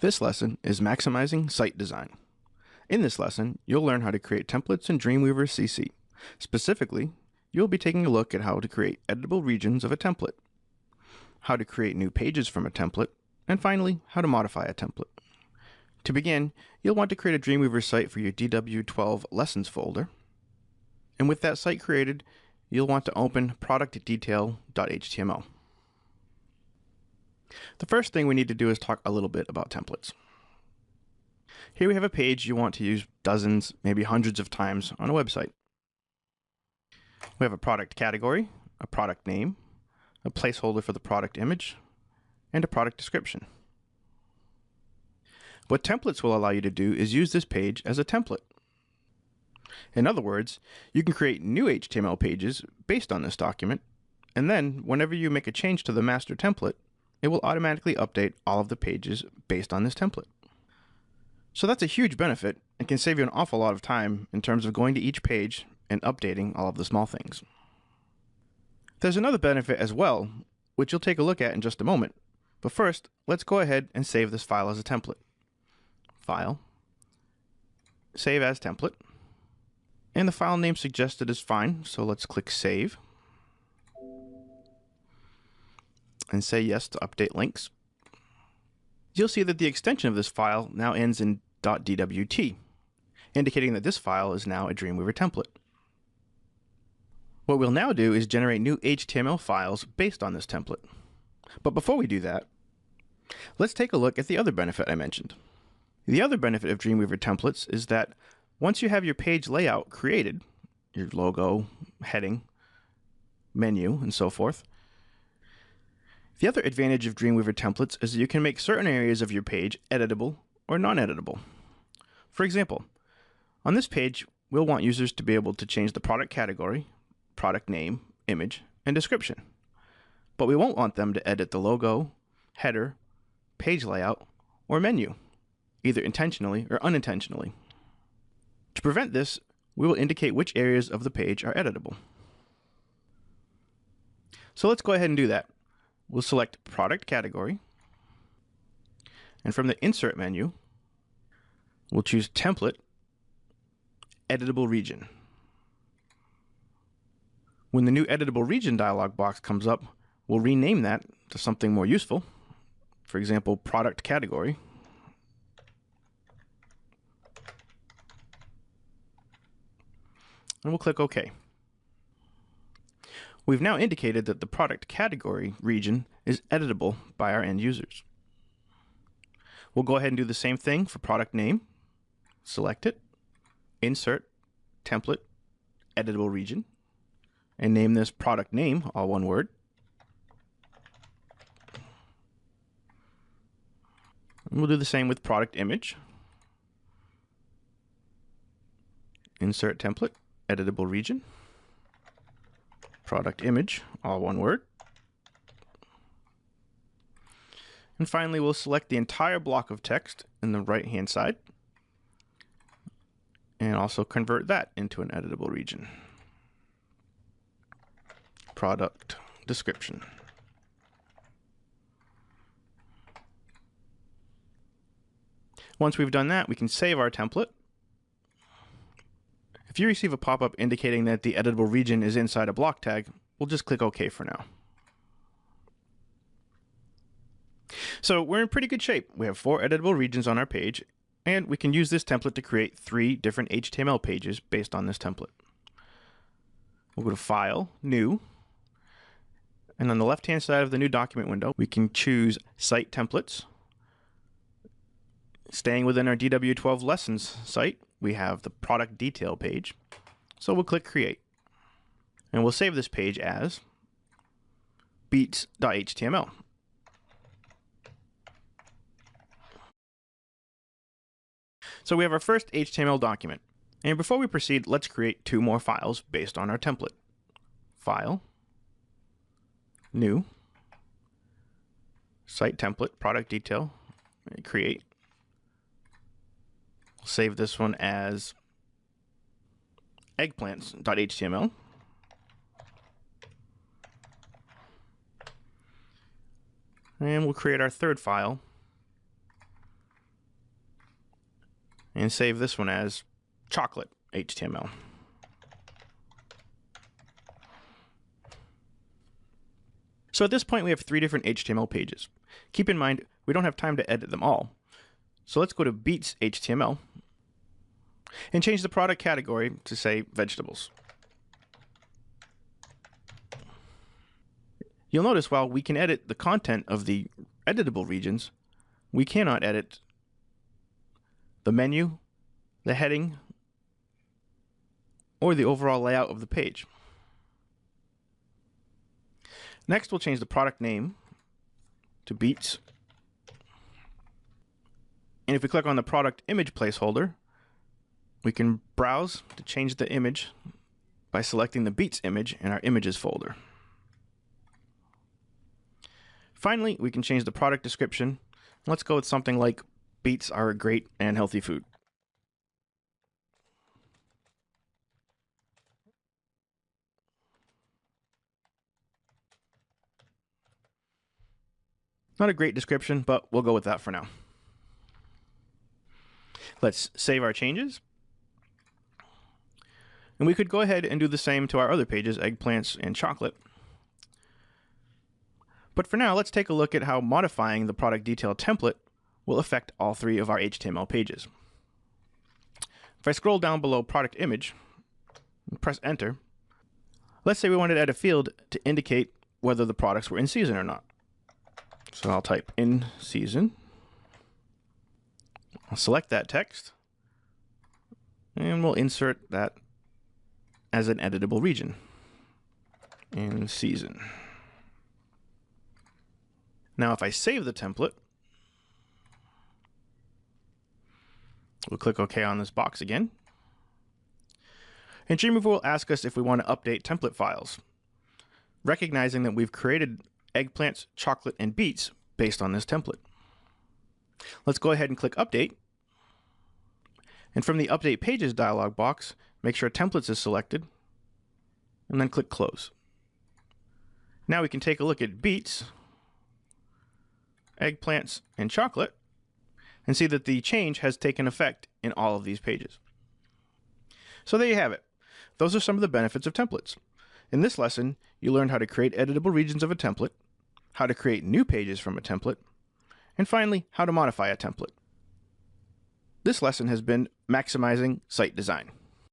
This lesson is Maximizing Site Design. In this lesson, you'll learn how to create templates in Dreamweaver CC. Specifically, you'll be taking a look at how to create editable regions of a template, how to create new pages from a template, and finally, how to modify a template. To begin, you'll want to create a Dreamweaver site for your BB12 lessons folder. And with that site created, you'll want to open productdetail.html. The first thing we need to do is talk a little bit about templates. Here we have a page you want to use dozens, maybe hundreds of times on a website. We have a product category, a product name, a placeholder for the product image, and a product description. What templates will allow you to do is use this page as a template. In other words, you can create new HTML pages based on this document, and then whenever you make a change to the master template, it will automatically update all of the pages based on this template. So that's a huge benefit and can save you an awful lot of time in terms of going to each page and updating all of the small things. There's another benefit as well, which you'll take a look at in just a moment. But first, let's go ahead and save this file as a template. File, Save as Template, and the file name suggested is fine, so let's click Save and say yes to update links. You'll see that the extension of this file now ends in .dwt, indicating that this file is now a Dreamweaver template. What we'll now do is generate new HTML files based on this template. But before we do that, let's take a look at the other benefit I mentioned. The other benefit of Dreamweaver templates is that once you have your page layout created, your logo, heading, menu, and so forth, the other advantage of Dreamweaver templates is that you can make certain areas of your page editable or non-editable. For example, on this page, we'll want users to be able to change the product category, product name, image, and description. But we won't want them to edit the logo, header, page layout, or menu, either intentionally or unintentionally. To prevent this, we will indicate which areas of the page are editable. So let's go ahead and do that. We'll select Product Category, and from the Insert menu, we'll choose Template, Editable Region. When the new Editable Region dialog box comes up, we'll rename that to something more useful. For example, Product Category. And we'll click OK. We've now indicated that the product category region is editable by our end users. We'll go ahead and do the same thing for product name. Select it, insert, template, editable region, and name this product name, all one word. And we'll do the same with product image. Insert template, editable region, product image, all one word. And finally, we'll select the entire block of text in the right-hand side and also convert that into an editable region. Product description. Once we've done that, we can save our template. If you receive a pop-up indicating that the editable region is inside a block tag, we'll just click OK for now. So we're in pretty good shape. We have 4 editable regions on our page, and we can use this template to create 3 different HTML pages based on this template. We'll go to File, New, and on the left-hand side of the new document window, we can choose Site Templates. Staying within our DW12 lessons site, we have the product detail page. So we'll click Create. And we'll save this page as beats.html. So we have our first HTML document. And before we proceed, let's create 2 more files based on our template. File, New, Site Template, Product Detail, Create. We'll save this one as eggplants.html. And we'll create our third file, and save this one as chocolate HTML. So at this point, we have 3 different HTML pages. Keep in mind, we don't have time to edit them all. So let's go to Beets HTML and change the product category to, say, vegetables. You'll notice while we can edit the content of the editable regions, we cannot edit the menu, the heading, or the overall layout of the page. Next, we'll change the product name to Beets. And if we click on the product image placeholder, we can browse to change the image by selecting the Beets image in our images folder. Finally, we can change the product description. Let's go with something like beets are a great and healthy food. Not a great description, but we'll go with that for now. Let's save our changes. And we could go ahead and do the same to our other pages, eggplants and chocolate. But for now, let's take a look at how modifying the product detail template will affect all 3 of our HTML pages. If I scroll down below product image and press enter, let's say we wanted to add a field to indicate whether the products were in season or not. So I'll type in season. I'll select that text, and we'll insert that as an editable region in season. Now if I save the template, we'll click OK on this box again. And Dreamweaver will ask us if we want to update template files, recognizing that we've created eggplants, chocolate, and beets based on this template. Let's go ahead and click Update. And from the Update Pages dialog box, make sure Templates is selected, and then click Close. Now we can take a look at beets, eggplants, and chocolate, and see that the change has taken effect in all of these pages. So there you have it. Those are some of the benefits of templates. In this lesson, you learned how to create editable regions of a template, how to create new pages from a template, and finally, how to modify a template. This lesson has been Maximizing Site Design.